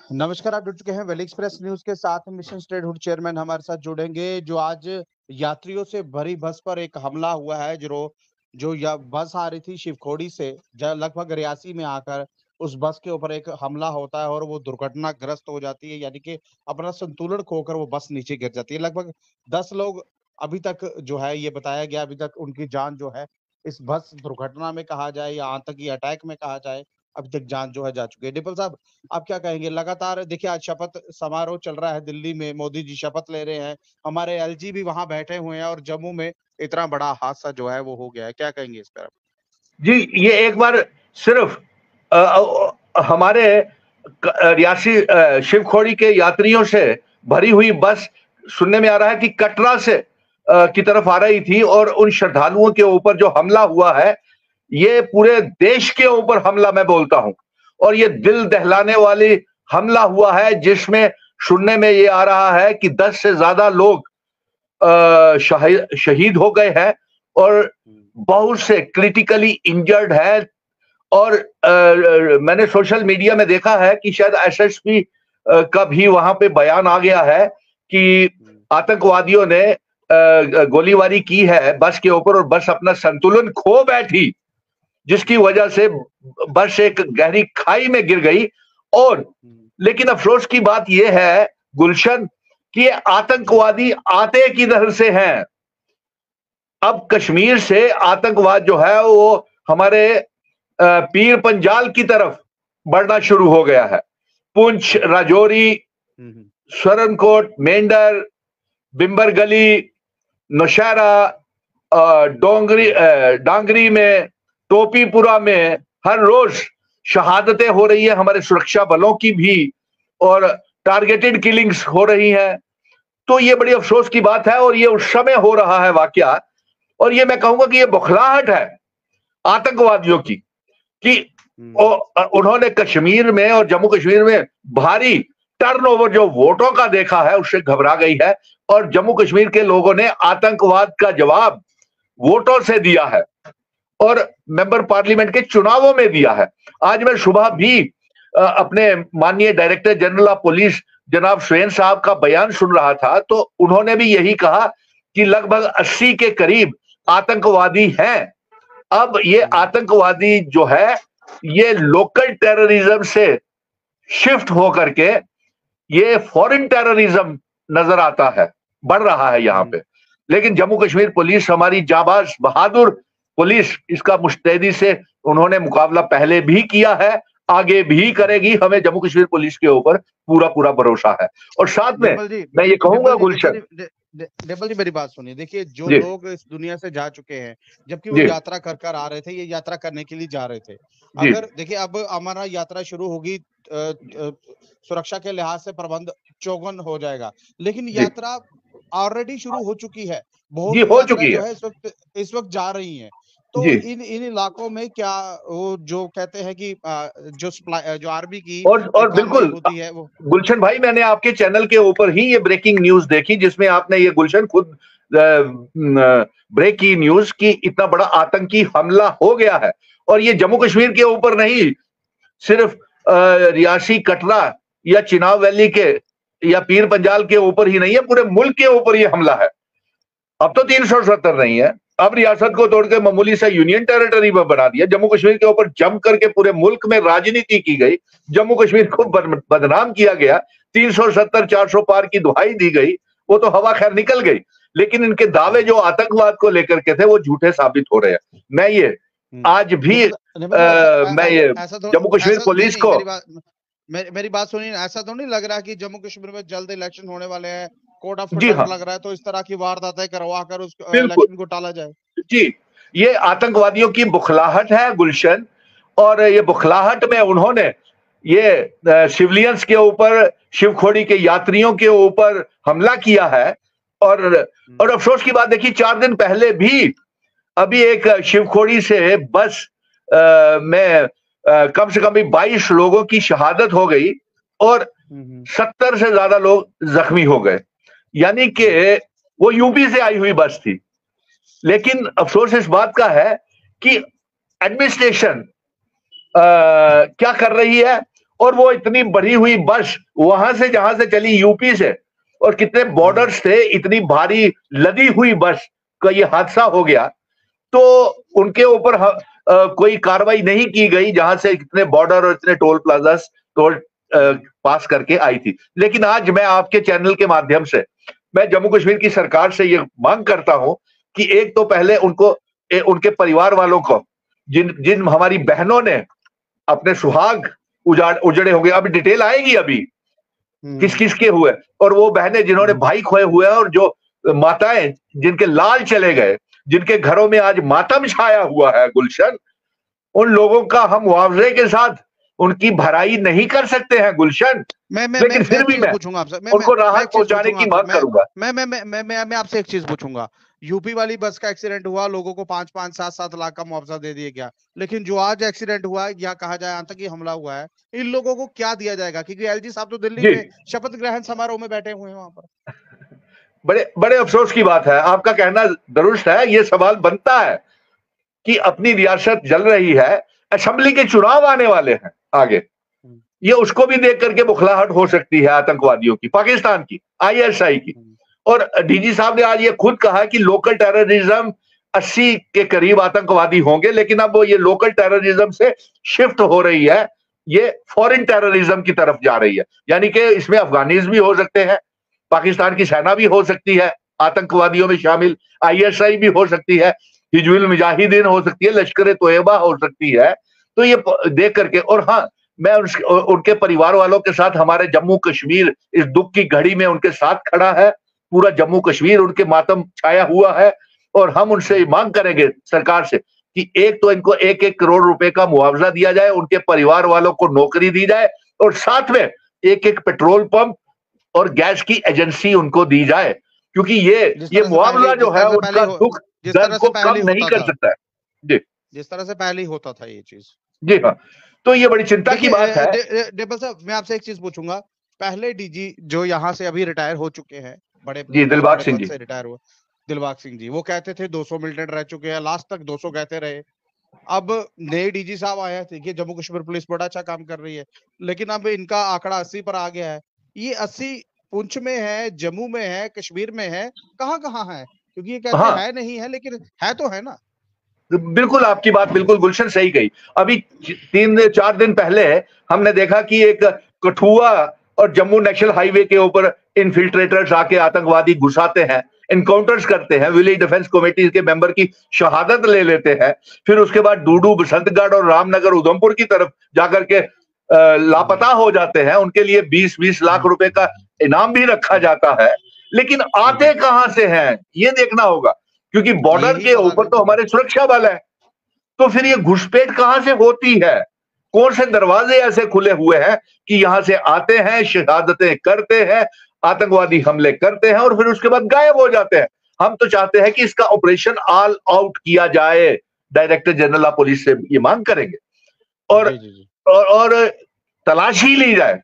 नमस्कार, आप जुड़ चुके हैं वेल एक्सप्रेस न्यूज के साथ। मिशन स्टेटहुड चेयरमैन हमारे साथ जुड़ेंगे। जो आज यात्रियों से भरी बस पर एक हमला हुआ है, जो बस आ रही थी शिवखोड़ी से, लगभग रियासी में आकर उस बस के ऊपर एक हमला होता है और वो दुर्घटनाग्रस्त हो जाती है, यानी कि अपना संतुलन खोकर वो बस नीचे गिर जाती है। लगभग 10 लोग अभी तक जो है ये बताया गया, अभी तक उनकी जान जो है इस बस दुर्घटना में कहा जाए या आतंकी अटैक में कहा जाए, अभी तक जान जो है जा चुकी है। डिपल साहब, आप क्या कहेंगे? लगातार देखिए, आज शपथ समारोह चल रहा है दिल्ली में, मोदी जी शपथ ले रहे हैं, हमारे एलजी भी वहां बैठे हुए हैं और जम्मू में इतना बड़ा हादसा जो है वो हो गया है। क्या कहेंगे इस पर आप? जी, ये एक बार सिर्फ हमारे रियासी शिवखोड़ी के यात्रियों से भरी हुई बस सुनने में आ रहा है कि कटरा से की तरफ आ रही थी और उन श्रद्धालुओं के ऊपर जो हमला हुआ है, ये पूरे देश के ऊपर हमला मैं बोलता हूं, और ये दिल दहलाने वाली हमला हुआ है, जिसमें सुनने में ये आ रहा है कि 10 से ज्यादा लोग शहीद हो गए हैं और बहुत से क्रिटिकली इंजर्ड है। और मैंने सोशल मीडिया में देखा है कि शायद एसएसपी का भी वहां पे बयान आ गया है कि आतंकवादियों ने गोलीबारी की है बस के ऊपर और बस अपना संतुलन खो बैठी, जिसकी वजह से बस एक गहरी खाई में गिर गई। और लेकिन अफसोस की बात यह है गुलशन कि ये आतंकवादी आते किधर से हैं। अब कश्मीर से आतंकवाद जो है वो हमारे पीर पंजाल की तरफ बढ़ना शुरू हो गया है। पुंछ, राजौरी, स्वरनकोट, मेंढर, बिंबर गली, नौशहरा, डांगरी में, टोपीपुरा में हर रोज शहादतें हो रही है हमारे सुरक्षा बलों की भी, और टारगेटेड किलिंग्स हो रही हैं। तो ये बड़ी अफसोस की बात है और ये उस समय हो रहा है वाकया, और ये मैं कहूंगा कि ये बौखलाहट है आतंकवादियों की कि उन्होंने कश्मीर में और जम्मू कश्मीर में भारी टर्नओवर जो वोटों का देखा है उससे घबरा गई है, और जम्मू कश्मीर के लोगों ने आतंकवाद का जवाब वोटों से दिया है और मेंबर पार्लियामेंट के चुनावों में दिया है। आज मैं सुबह भी अपने माननीय डायरेक्टर जनरल ऑफ पुलिस जनाब सुहेन साहब का बयान सुन रहा था, तो उन्होंने भी यही कहा कि लगभग 80 के करीब आतंकवादी हैं। अब ये आतंकवादी जो है ये लोकल टेररिज्म से शिफ्ट होकर के ये फॉरेन टेररिज्म नजर आता है, बढ़ रहा है यहां पे। लेकिन जम्मू कश्मीर पुलिस हमारी जाबाज बहादुर पुलिस, इसका मुस्तैदी से उन्होंने मुकाबला पहले भी किया है, आगे भी करेगी। हमें जम्मू कश्मीर पुलिस के ऊपर पूरा पूरा भरोसा है। और साथ में मैं ये कहूंगा गुलशन, डिम्पल जी मेरी बात सुनिए। देखिए, जो लोग इस दुनिया से जा चुके हैं, जबकि वो यात्रा कर कर आ रहे थे, ये यात्रा करने के लिए जा रहे थे। अगर देखिए अब हमारा यात्रा शुरू होगी, सुरक्षा के लिहाज से प्रबंध चौगन हो जाएगा, लेकिन यात्रा ऑलरेडी शुरू हो चुकी है। बहुत हो चुकी है इस वक्त जा रही है। तो इन इलाकों में क्या वो जो कहते हैं कि जो आर्मी की और बिल्कुल होती है वो। गुलशन भाई, मैंने आपके चैनल के ऊपर ही ये ब्रेकिंग न्यूज देखी जिसमें आपने ये गुलशन खुद ब्रेक की न्यूज की इतना बड़ा आतंकी हमला हो गया है। और ये जम्मू कश्मीर के ऊपर नहीं, सिर्फ रियासी, कटरा या चिनाब वैली के या पीर पंजाल के ऊपर ही नहीं है, पूरे मुल्क के ऊपर ये हमला है। अब तो 370 नहीं है, अब रियासत को तोड़ के मामूली सा यूनियन टेरिटरी में बना दिया। जम्मू कश्मीर के ऊपर जम करके पूरे मुल्क में राजनीति की गई, जम्मू कश्मीर को बदनाम किया गया, 370 400 पार की दुहाई दी गई, वो तो हवा खैर निकल गई। लेकिन इनके दावे जो आतंकवाद को लेकर के थे वो झूठे साबित हो रहे हैं। मैं ये आज भी मैं ये जम्मू कश्मीर पुलिस को, मेरी बात सुनिए, ऐसा तो नहीं लग रहा कि जम्मू कश्मीर में जल्द इलेक्शन होने वाले हैं, कोर्ट ऑफ कंडक्ट लग रहा है, तो इस तरह की वारदातें करवा कर उस इलेक्शन को टाला जाए? जी, ये आतंकवादियों की बुखलाहट है गुलशन, और ये बुखलाहट में उन्होंने ये सिविलियंस के ऊपर, शिवखोड़ी के यात्रियों के ऊपर हमला किया है। और अफसोस की बात देखिए, 4 दिन पहले भी अभी एक शिवखोड़ी से बस में कम से कम 22 लोगों की शहादत हो गई और 70 से ज्यादा लोग जख्मी हो गए। यानी कि वो यूपी से आई हुई बस थी। लेकिन अफसोस इस बात का है कि एडमिनिस्ट्रेशन क्या कर रही है, और वो इतनी बढ़ी हुई बस वहां से जहां से चली यूपी से, और कितने बॉर्डर्स थे, इतनी भारी लदी हुई बस का ये हादसा हो गया, तो उनके ऊपर कोई कार्रवाई नहीं की गई जहां से इतने बॉर्डर और इतने टोल प्लाजा टोल पास करके आई थी। लेकिन आज मैं आपके चैनल के माध्यम से मैं जम्मू कश्मीर की सरकार से ये मांग करता हूं कि एक तो पहले उनको उनके परिवार वालों को, जिन हमारी बहनों ने अपने सुहाग उजड़े होंगे, अभी डिटेल आएगी अभी किस किस के हुए, और वो बहनें जिन्होंने भाई खोए हुए हैं, और जो माताएं जिनके लाल चले गए, जिनके घरों में आज मातम छाया हुआ है गुलशन, उन लोगों का हम मुआवजे के साथ उनकी भराई नहीं कर सकते हैं गुलशन। लेकिन फिर भी मैं पूछूंगा आपसे, उनको राहत पहुंचाने की मांग करूंगा। मैं आपसे एक चीज पूछूंगा, यूपी वाली बस का एक्सीडेंट हुआ, लोगों को 5-5, 7-7 लाख का मुआवजा दे दिया गया, लेकिन जो आज एक्सीडेंट हुआ या कहा जाए आतंकी हमला हुआ है, इन लोगों को क्या दिया जाएगा? क्योंकि एलजी साहब तो दिल्ली में शपथ ग्रहण समारोह में बैठे हुए हैं वहां पर। बड़े बड़े अफसोस की बात है, आपका कहना दुरुस्त है। ये सवाल बनता है कि अपनी रियासत जल रही है, असेंबली के चुनाव आने वाले हैं आगे, ये उसको भी देख करके बुखलाहट हो सकती है आतंकवादियों की, पाकिस्तान की, आईएसआई की। और डीजी साहब ने आज ये खुद कहा कि लोकल टेररिज्म 80 के करीब आतंकवादी होंगे, लेकिन अब वो ये लोकल टेररिज्म से शिफ्ट हो रही है, ये फॉरेन टेररिज्म की तरफ जा रही है। यानी कि इसमें अफगानीज भी हो सकते हैं, पाकिस्तान की सेना भी हो सकती है आतंकवादियों में शामिल, आईएसआई भी हो सकती है, हिजबुल मुजाहिदीन हो सकती है, लश्कर तोयबा हो सकती है। तो ये देख करके, और हाँ, मैं उनके परिवार वालों के साथ, हमारे जम्मू कश्मीर इस दुख की घड़ी में उनके साथ खड़ा है, पूरा जम्मू कश्मीर उनके मातम छाया हुआ है। और हम उनसे मांग करेंगे सरकार से कि एक तो इनको 1-1 करोड़ रुपए का मुआवजा दिया जाए, उनके परिवार वालों को नौकरी दी जाए, और साथ में 1-1 पेट्रोल पंप और गैस की एजेंसी उनको दी जाए, क्योंकि ये मुआवजा जो है उनका दुख दर्द को कम नहीं कर सकता है। जी, जिस तरह से पहले ही होता था ये चीज। जी हाँ, तो ये बड़ी चिंता की बात है। डेबल साहब, मैं आपसे एक चीज पूछूंगा, पहले डीजी जो यहाँ से अभी रिटायर हो चुके हैं, बड़े जी, दिलबाग सिंह जी से रिटायर हुए, दिलबाग सिंह जी, वो कहते थे 200 मिलिटेंट रह चुके हैं, लास्ट तक 200 कहते रहे। अब नए डीजी साहब आए थे कि जम्मू कश्मीर पुलिस बड़ा अच्छा काम कर रही है, लेकिन अब इनका आंकड़ा 80 पर आ गया है। ये 80 पुंछ में है, जम्मू में है, कश्मीर में है, कहाँ है? क्योंकि ये कहते है नहीं है, लेकिन है तो है ना। बिल्कुल, आपकी बात बिल्कुल गुलशन सही कही। अभी 3-4 दिन पहले हमने देखा कि एक कठुआ और जम्मू नेशनल हाईवे के ऊपर इन्फिल्ट्रेटर्स आके आतंकवादी घुसाते हैं, एनकाउंटर्स करते हैं, विलेज डिफेंस कमेटी के मेंबर की शहादत ले लेते हैं, फिर उसके बाद डूडू, बसंतगढ़ और रामनगर, उधमपुर की तरफ जाकर के लापता हो जाते हैं। उनके लिए 20-20 लाख रुपए का इनाम भी रखा जाता है, लेकिन आते कहां से हैं ये देखना होगा, क्योंकि बॉर्डर के ऊपर तो हमारे सुरक्षा बल है। तो फिर ये घुसपैठ कहां से होती है? कौन से दरवाजे ऐसे खुले हुए हैं कि यहां से आते हैं, शहादतें करते हैं, आतंकवादी हमले करते हैं और फिर उसके बाद गायब हो जाते हैं। हम तो चाहते हैं कि इसका ऑपरेशन ऑल आउट किया जाए, डायरेक्टर जनरल ऑफ पुलिस से ये मांग करेंगे, और तलाशी ली जाए,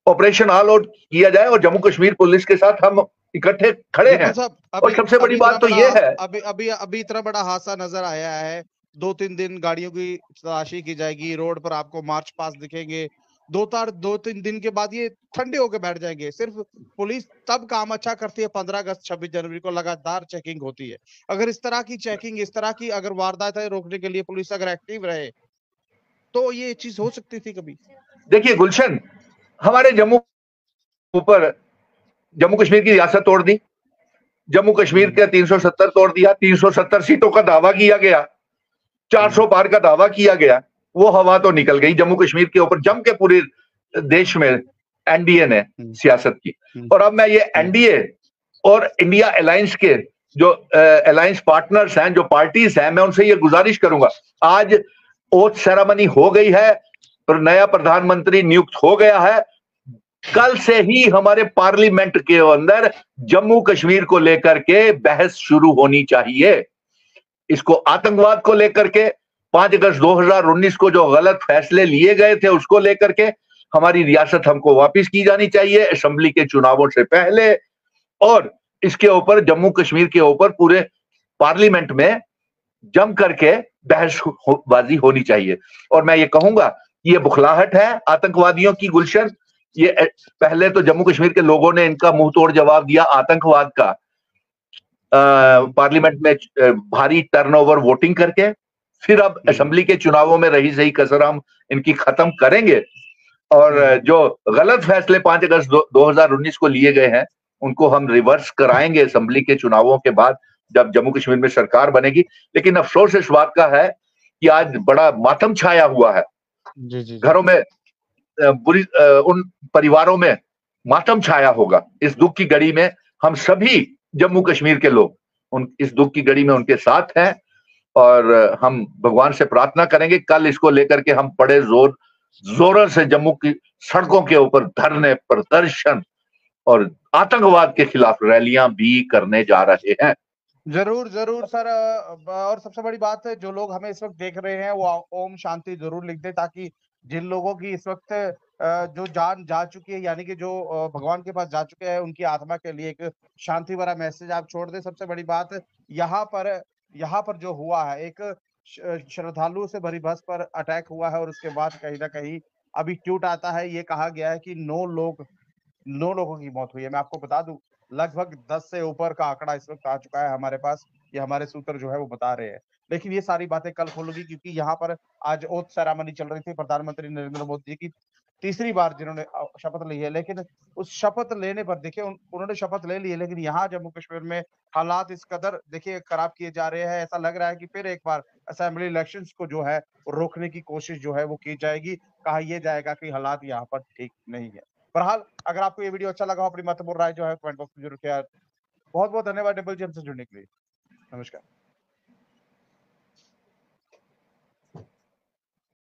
ऑपरेशन ऑल आउट किया जाए, और जम्मू कश्मीर पुलिस के साथ हम इकट्ठे खड़े हैं। और सबसे बड़ी बात तो ये है, अभी इतना बड़ा हादसा नजर आया है, 2-3 दिन गाड़ियों की तलाशी की जाएगी, रोड पर आपको मार्च पास दिखेंगे, 2-3 दिन के बाद ये ठंडे होकर बैठ जाएंगे। सिर्फ पुलिस तब काम अच्छा करती है 15 अगस्त 26 जनवरी को लगातार चेकिंग होती है। अगर इस तरह की चेकिंग, इस तरह की अगर वारदातें रोकने के लिए पुलिस अगर एक्टिव रहे तो ये चीज हो सकती थी कभी। देखिए गुलशन, हमारे जम्मू कश्मीर की रियासत तोड़ दी, जम्मू कश्मीर के 370 तोड़ दिया, 370 सीटों का दावा किया गया, 400 पार का दावा किया गया, वो हवा तो निकल गई जम्मू कश्मीर के ऊपर जम के पूरे देश में एनडीए ने सियासत की। और अब मैं ये एनडीए और इंडिया अलायंस के जो अलायंस पार्टनर्स हैं, जो पार्टीज हैं, मैं उनसे ये गुजारिश करूंगा, आज ओथ सेरेमनी हो गई है और नया प्रधानमंत्री नियुक्त हो गया है, कल से ही हमारे पार्लियामेंट के अंदर जम्मू कश्मीर को लेकर के बहस शुरू होनी चाहिए। इसको आतंकवाद को लेकर के 5 अगस्त 2019 को जो गलत फैसले लिए गए थे उसको लेकर के हमारी रियासत हमको वापस की जानी चाहिए असेंबली के चुनावों से पहले, और इसके ऊपर जम्मू कश्मीर के ऊपर पूरे पार्लियामेंट में जम करके बहसबाजी होनी चाहिए। और मैं ये कहूंगा ये बुखलाहट है आतंकवादियों की गुलशन। ये पहले तो जम्मू कश्मीर के लोगों ने इनका मुंह तोड़ जवाब दिया आतंकवाद का, पार्लियामेंट में भारी टर्नओवर वोटिंग करके। फिर अब असेंबली के चुनावों में रही सही कसर हम इनकी खत्म करेंगे, और जो गलत फैसले 5 अगस्त 2019 को लिए गए हैं उनको हम रिवर्स कराएंगे असेंबली के चुनावों के बाद, जब जम्मू कश्मीर में सरकार बनेगी। लेकिन अफसोस इस बात का है कि आज बड़ा मातम छाया हुआ है जी, जी, जी। घरों में, उन परिवारों में मातम छाया होगा। इस दुख की घड़ी में हम सभी जम्मू कश्मीर के लोग इस दुख की घड़ी में उनके साथ हैं, और हम भगवान से प्रार्थना करेंगे कल इसको लेकर के हम बड़े जोरों से जम्मू की सड़कों के ऊपर धरने, प्रदर्शन और आतंकवाद के खिलाफ रैलियां भी करने जा रहे हैं। जरूर जरूर सर। और सबसे बड़ी बात है, जो लोग हमें इस वक्त देख रहे हैं वो ओम शांति जरूर लिख दे, ताकि जिन लोगों की इस वक्त जो जान जा चुकी है, यानी कि जो भगवान के पास जा चुके हैं, उनकी आत्मा के लिए एक शांति भरा मैसेज आप छोड़ दे। सबसे बड़ी बात यहाँ पर जो हुआ है, एक श्रद्धालुओं से भरी बस पर अटैक हुआ है, और उसके बाद कहीं ना कहीं अभी ट्वीट आता है, ये कहा गया है कि 9 लोगों की मौत हुई है। मैं आपको बता दूं, लगभग 10 से ऊपर का आंकड़ा इस वक्त आ चुका है हमारे पास, ये हमारे सूत्र जो है वो बता रहे हैं। लेकिन ये सारी बातें कल खोलूंगी, क्योंकि यहाँ पर आज ओथ सेरेमनी चल रही थी। प्रधानमंत्री नरेंद्र मोदी जी की तीसरी बार जिन्होंने शपथ ली है, लेकिन उस शपथ लेने पर देखिए उन्होंने शपथ ले ली है, लेकिन यहाँ जम्मू कश्मीर में हालात इस कदर देखिए खराब किए जा रहे हैं, ऐसा लग रहा है कि फिर एक बार असेंबली इलेक्शंस को जो है रोकने की कोशिश जो है वो की जाएगी। कहा यह जाएगा कि हालात यहाँ पर ठीक नहीं है। बहरहाल, अगर आपको ये वीडियो अच्छा लगा हो, अपनी महत्वपूर्ण राय जो है कमेंट बॉक्स में जरूर शेयर। बहुत बहुत धन्यवाद डिम्पल जी हमसे जुड़ने के लिए। नमस्कार।